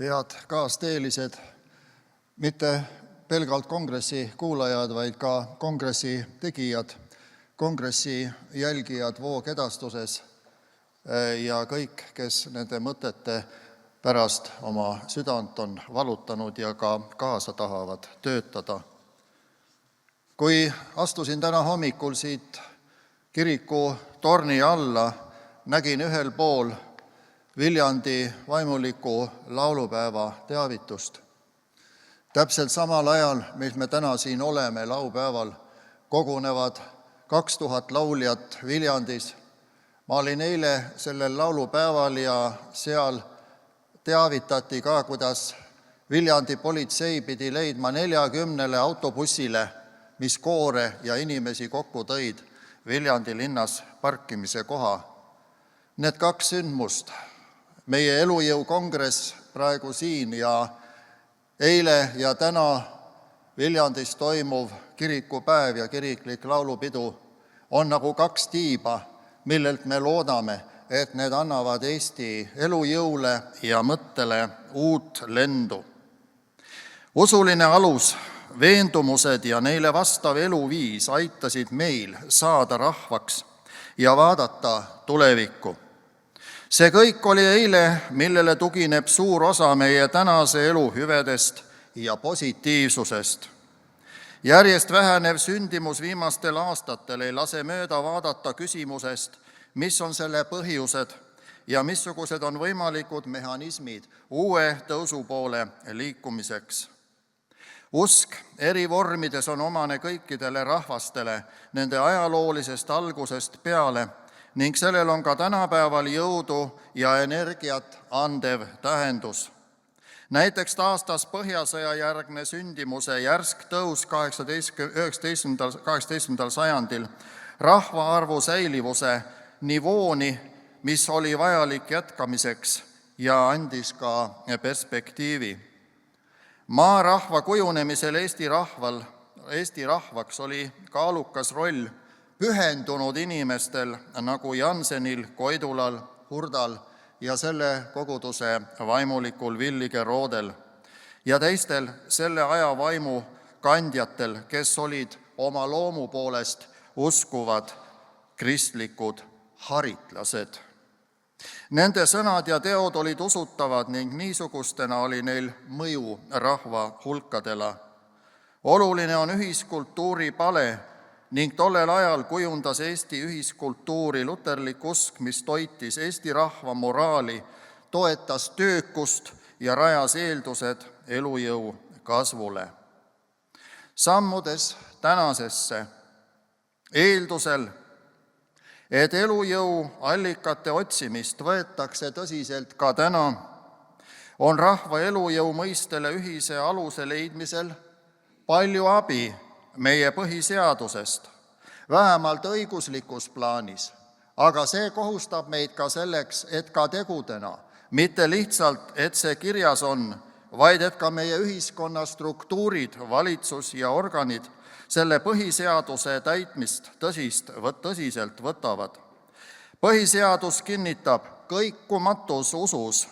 Head kaasteelised, mitte pelgalt kongressi kuulajad, vaid ka kongressi tegijad, kongressi jälgijad voogedastuses ja kõik, kes nende mõtete pärast oma südant on valutanud ja ka kaasa tahavad töötada. Kui astusin täna hommikul siit kiriku torni alla, nägin ühel pool Viljandi vaimuliku laulupäeva teavitust. Täpselt samal ajal, mil me täna siin oleme laupäeval, kogunevad 2000 lauljat Viljandis. Ma olin eile sellel laulupäeval ja seal teavitati ka, kuidas Viljandi politsei pidi leidma 40 autobussile, mis koore ja inimesi kokku tõid, Viljandi linnas parkimise koha. Need kaks sündmust, meie elujõu kongress praegu siin ja eile ja täna Viljandis toimuv kirikupäev ja kiriklik laulupidu on nagu kaks tiiba, millelt me loodame, et need annavad Eesti elujõule ja mõttele uut lendu. Usuline alus, veendumused ja neile vastav eluviis aitasid meil saada rahvaks ja vaadata tulevikku. See kõik oli eile, millele tugineb suur osa meie tänase elu hüvedest ja positiivsusest. Järjest vähenev sündimus viimastel aastatel ei lase mööda vaadata küsimusest, mis on selle põhjused ja missugused on võimalikud mehhanismid uue tõusu poole liikumiseks. Usk eri vormides on omane kõikidele rahvastele nende ajaloolisest algusest peale ning sellel on ka tänapäeval jõudu ja energiat andev tähendus. Näiteks taastas Põhjasõja järgne sündimuse järsk tõus 18. sajandil rahvaarvu säilivuse nivooni, mis oli vajalik jätkamiseks ja andis ka perspektiivi. Maarahva kujunemisel Eesti rahvaks oli kaalukas roll pühendunud inimestel nagu Jansenil, Koidulal, Hurdal ja selle koguduse vaimulikul Villige Roodel ja teistel selle aja vaimu kandjatel, kes olid oma loomu poolest uskuvad kristlikud haritlased. Nende sõnad ja teod olid usutavad ning niisugustena oli neil mõju rahva hulkadele. Oluline on ühiskultuuri pale ning tollel ajal kujundas Eesti ühiskultuuri luterlik usk, mis toitis Eesti rahva moraali, toetas töökust ja rajas eeldused elujõu kasvule. Sammudes tänasesse eeldusel, et elujõu allikate otsimist võetakse tõsiselt ka täna, on rahva elujõu mõistele ühise aluse leidmisel palju abi meie põhiseadusest, vähemalt õiguslikus plaanis, aga see kohustab meid ka selleks, et ka tegudena, mitte lihtsalt, et see kirjas on, vaid et ka meie ühiskonna struktuurid, valitsus ja organid selle põhiseaduse täitmist tõsiselt võtavad. Põhiseadus kinnitab kõikumatus usus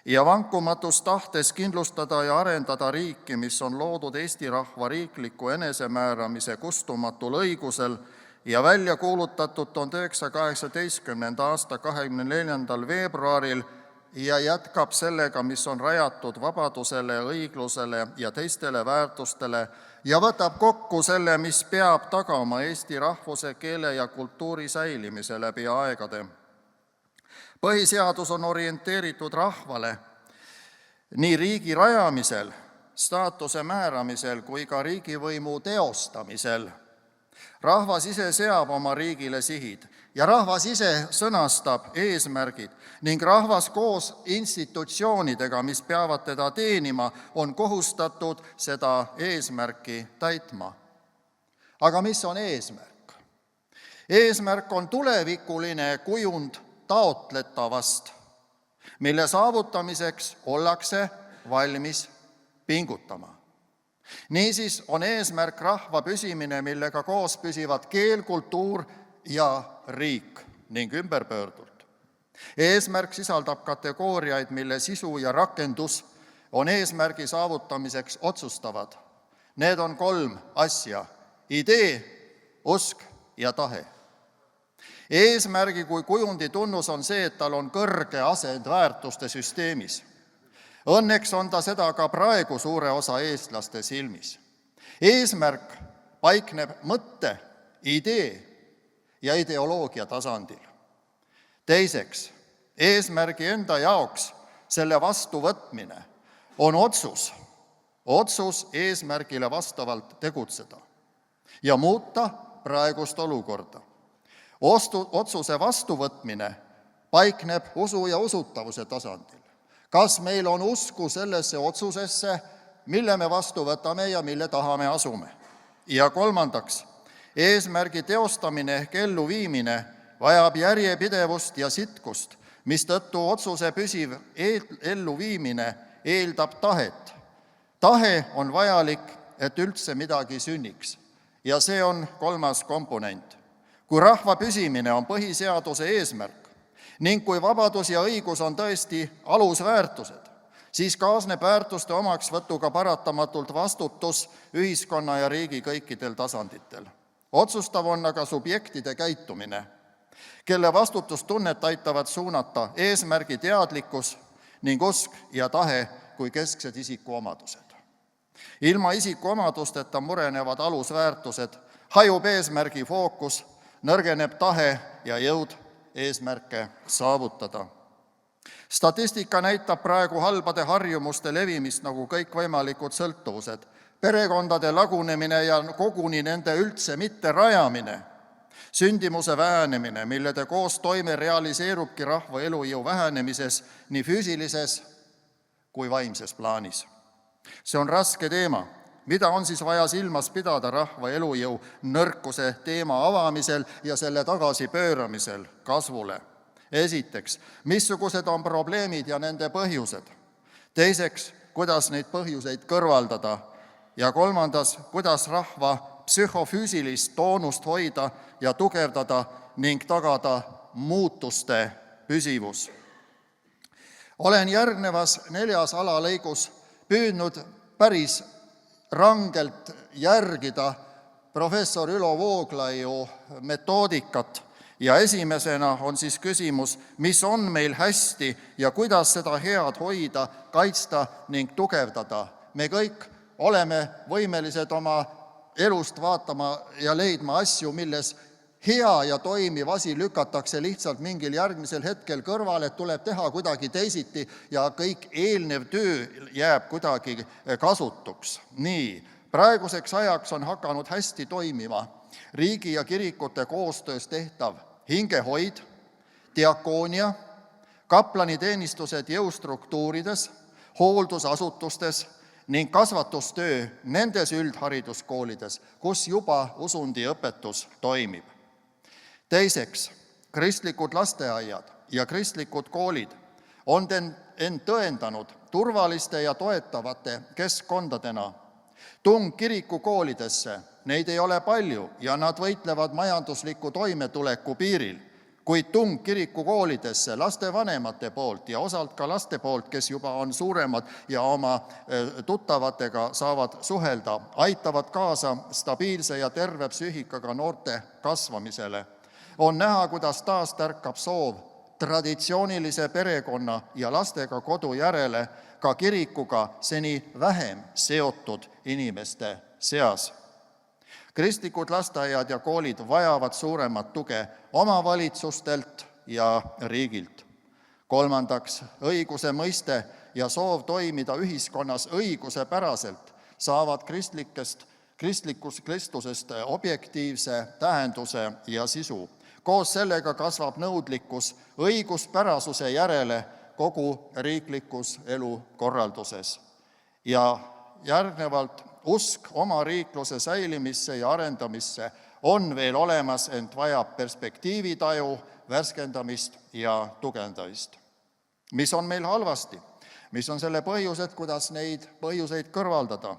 ja vankumatus tahtes kindlustada ja arendada riiki, mis on loodud Eesti rahva riikliku enesemääramise kustumatul õigusel ja välja kuulutatud 1918. aasta 24. veebruaril ja jätkab sellega, mis on rajatud vabadusele, õiglusele ja teistele väärtustele ja võtab kokku selle, mis peab tagama eesti rahvuse, keele ja kultuuri säilimise läbi aegade. Põhiseadus on orienteeritud rahvale nii riigi rajamisel, staatuse määramisel kui ka riigivõimu teostamisel. Rahvas ise seab oma riigile sihid ja rahvas ise sõnastab eesmärgid ning rahvas koos institutsioonidega, mis peavad teda teenima, on kohustatud seda eesmärki täitma. Aga mis on eesmärk? Eesmärk on tulevikuline kujund taotletavast, mille saavutamiseks ollakse valmis pingutama. Niisiis on eesmärk rahva püsimine, millega koos püsivad keel, kultuur ja riik ning ümberpöördult. Eesmärk sisaldab kategooriaid, mille sisu ja rakendus on eesmärgi saavutamiseks otsustavad. Need on 3 asja: idee, usk ja tahe. Eesmärgi kui kujundi tunnus on see, et tal on kõrge asend väärtuste süsteemis. Õnneks on ta seda ka praegu suure osa eestlaste silmis. Eesmärk paikneb mõtte, idee ja ideoloogia tasandil. Teiseks, eesmärgi enda jaoks selle vastuvõtmine on otsus eesmärgile vastavalt tegutseda ja muuta praegust olukorda. Otsuse vastuvõtmine paikneb usu ja usutavuse tasandil. Kas meil on usku sellesse otsusesse, mille me vastu võtame ja mille taha me asume? Ja kolmandaks, eesmärgi teostamine ehk elluviimine vajab järjepidevust ja sitkust, mistõttu otsuse püsiv elluviimine eeldab tahet. Tahe on vajalik, et üldse midagi sünniks. Ja see on 3. komponent. Kui rahva püsimine on põhiseaduse eesmärk ning kui vabadus ja õigus on tõesti alusväärtused, siis kaasneb väärtuste omaksvõtuga paratamatult vastutus ühiskonna ja riigi kõikidel tasanditel. Otsustav on aga subjektide käitumine, kelle vastutustunnet aitavad suunata eesmärgi teadlikkus ning usk ja tahe kui kesksed isikuomadused. Ilma isikuomadusteta murenevad alusväärtused, hajub eesmärgi fookus, nõrgeneb tahe ja jõud eesmärke saavutada. Statistika näitab praegu halbade harjumuste levimist nagu kõikvõimalikud sõltuvused, perekondade lagunemine ja koguni nende üldse mitte rajamine, sündimuse vähenemine, millede koostoime realiseerubki rahva elujõu vähenemises nii füüsilises kui vaimses plaanis. See on raske teema. Mida on siis vaja silmas pidada rahva elujõu nõrkuse teema avamisel ja selle tagasipööramisel kasvule? Esiteks, missugused on probleemid ja nende põhjused? Teiseks, kuidas neid põhjuseid kõrvaldada? Ja kolmandas, kuidas rahva psühhofüüsilist toonust hoida ja tugevdada ning tagada muutuste püsivus? Olen järgnevas 4 alalõigus püüdnud päris rangelt järgida professor Ülo Vooglaiu metoodikat ja esimesena on siis küsimus, mis on meil hästi ja kuidas seda head hoida, kaitsta ning tugevdada. Me kõik oleme võimelised oma elust vaatama ja leidma asju, milles hea ja toimiv asi lükatakse lihtsalt mingil järgmisel hetkel kõrvale, et tuleb teha kuidagi teisiti ja kõik eelnev töö jääb kuidagi kasutuks. Nii, praeguseks ajaks on hakanud hästi toimima riigi ja kirikute koostöös tehtav hingehoid, diakoonia, kaplaniteenistused jõustruktuurides, hooldusasutustes ning kasvatustöö nendes üldhariduskoolides, kus juba usundiõpetus toimib. Teiseks, kristlikud lasteaiad ja kristlikud koolid on end tõendanud turvaliste ja toetavate keskkondadena. Tung kirikukoolidesse, neid ei ole palju ja nad võitlevad majandusliku toimetuleku piiril, kuid tung kirikukoolidesse lastevanemate poolt ja osalt ka laste poolt, kes juba on suuremad ja oma tuttavatega saavad suhelda, aitavad kaasa stabiilse ja terve psüühikaga noorte kasvamisele. On näha, kuidas taas tärkab soov traditsioonilise perekonna ja lastega kodu järele ka kirikuga seni vähem seotud inimeste seas. Kristlikud lasteaiad ja koolid vajavad suuremat tuge omavalitsustelt ja riigilt. Kolmandaks, õiguse mõiste ja soov toimida ühiskonnas õigusepäraselt saavad kristlusest objektiivse tähenduse ja sisu. Koos sellega kasvab nõudlikkus õiguspärasuse järele kogu riiklikus elukorralduses. Ja järgnevalt usk oma riikluse säilimisse ja arendamisse on veel olemas, ent vajab perspektiivitaju, värskendamist ja tugevdamist. Mis on meil halvasti? Mis on selle põhjused, kuidas neid põhjuseid kõrvaldada?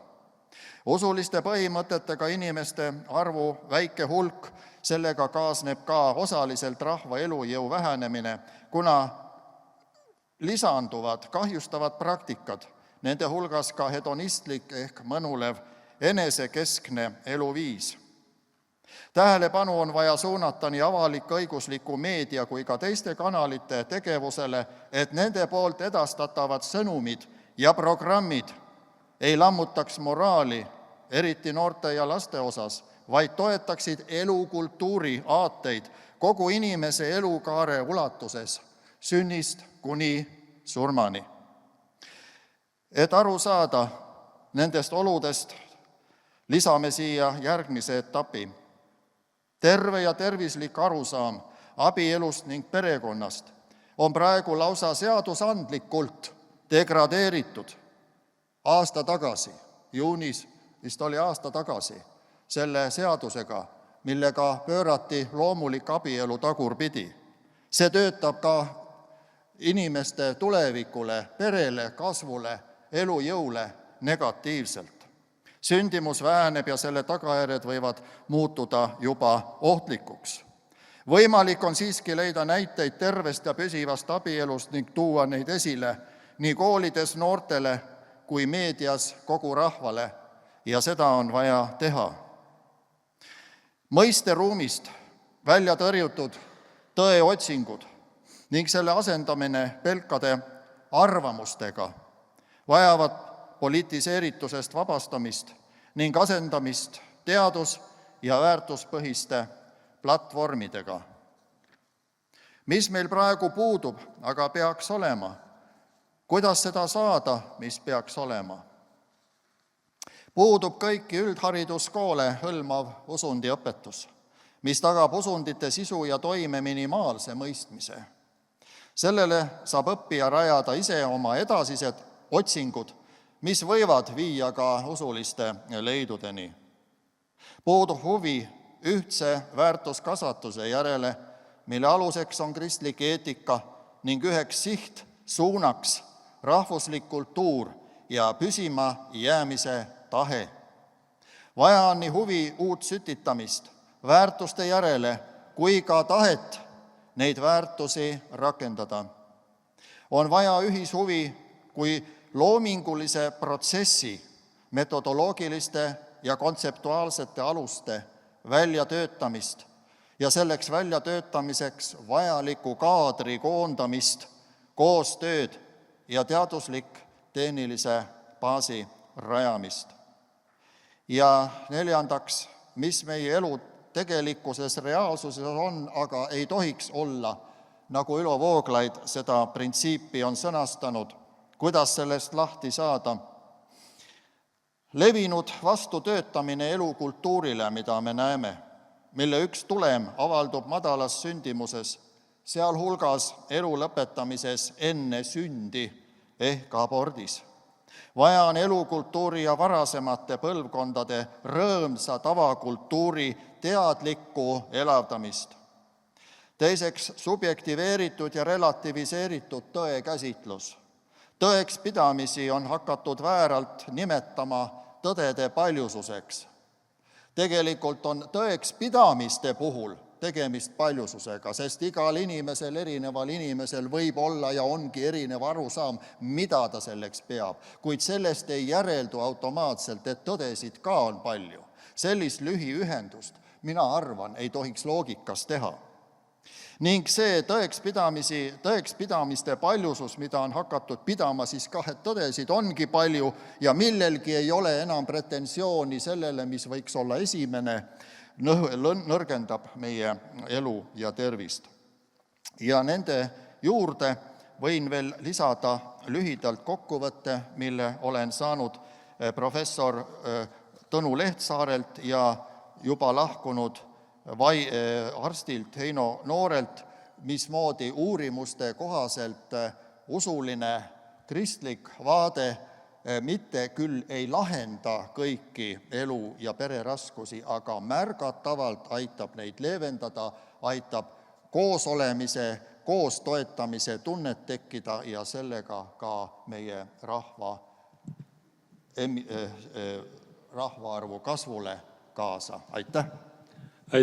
Usuliste põhimõtetega inimeste arvu väike hulk, sellega kaasneb ka osaliselt rahva elujõu vähenemine, kuna lisanduvad kahjustavad praktikad, nende hulgas ka hedonistlik ehk mõnulev enesekeskne eluviis. Tähelepanu on vaja suunata nii avalik-õigusliku meedia kui ka teiste kanalite tegevusele, et nende poolt edastatavad sõnumid ja programmid ei lammutaks moraali, eriti noorte ja laste osas, vaid toetaksid elukultuuri aateid kogu inimese elukaare ulatuses, sünnist kuni surmani. Et aru saada nendest oludest, lisame siia järgmise etapi. Terve ja tervislik arusaam abielust ning perekonnast on praegu lausa seadusandlikult degradeeritud. Aasta tagasi, juunis vist oli aasta tagasi, selle seadusega, millega pöörati loomulik abielu tagurpidi. See töötab ka inimeste tulevikule, perele, kasvule, elujõule negatiivselt. Sündimus väheneb ja selle tagajärjed võivad muutuda juba ohtlikuks. Võimalik on siiski leida näiteid tervest ja püsivast abielust ning tuua neid esile nii koolides noortele kui meedias kogu rahvale ja seda on vaja teha. Mõisteruumist välja tõrjutud tõeotsingud ning selle asendamine pelkade arvamustega vajavad politiseeritusest vabastamist ning asendamist teadus- ja väärtuspõhiste platvormidega. Mis meil praegu puudub, aga peaks olema? Kuidas seda saada, mis peaks olema? Puudub kõiki üldhariduskoole hõlmav usundiõpetus, mis tagab usundite sisu ja toime minimaalse mõistmise. Sellele saab õppija rajada ise oma edasised otsingud, mis võivad viia ka usuliste leidudeni. Puudub huvi ühtse väärtuskasvatuse järele, mille aluseks on kristlik eetika ning üheks siht suunaks rahvuslik kultuur ja püsima jäämise tahe. Vaja on nii huvi uut sütitamist, väärtuste järele, kui ka tahet neid väärtusi rakendada. On vaja ühishuvi kui loomingulise protsessi metodoloogiliste ja kontseptuaalsete aluste väljatöötamist ja selleks väljatöötamiseks vajaliku kaadri koondamist, koostööd ja teaduslik-tehnilise baasi rajamist. Ja neljandaks, mis meie elu tegelikkuses reaalsuses on, aga ei tohiks olla, nagu Ülo Vooglaid seda printsiipi on sõnastanud, kuidas sellest lahti saada. Levinud vastutöötamine elukultuurile, mida me näeme, mille üks tulem avaldub madalas sündimuses, sealhulgas elu lõpetamises enne sündi ehk abordis. Vaja on elukultuuri ja varasemate põlvkondade rõõmsa tavakultuuri teadlikku elavdamist. Teiseks, subjektiveeritud ja relativiseeritud tõekäsitlus. Tõeks pidamisi on hakatud vääralt nimetama tõdede paljususeks. Tegelikult on tõeks pidamiste puhul tegemist paljususega, sest igal inimesel, erineval inimesel võib olla ja ongi erinev arusaam, mida ta selleks peab, kuid sellest ei järeldu automaatselt, et tõdesid ka on palju. Sellist lühiühendust, mina arvan, ei tohiks loogikas teha. Ning see tõekspidamiste paljusus, mida on hakatud pidama, siis et tõdesid ongi palju ja millelgi ei ole enam pretensiooni sellele, mis võiks olla esimene, nõrgendab meie elu ja tervist. Ja nende juurde võin veel lisada lühidalt kokkuvõtte, mille olen saanud professor Tõnu Lehtsaarelt ja juba lahkunud arstilt Heino Noorelt, mismoodi uurimuste kohaselt usuline kristlik vaade mitte küll ei lahenda kõiki elu- ja pereraskusi, aga märgatavalt aitab neid leevendada, aitab koosolemise, koos toetamise tunnet tekkida ja sellega ka meie rahvaarvu kasvule kaasa. Aitäh!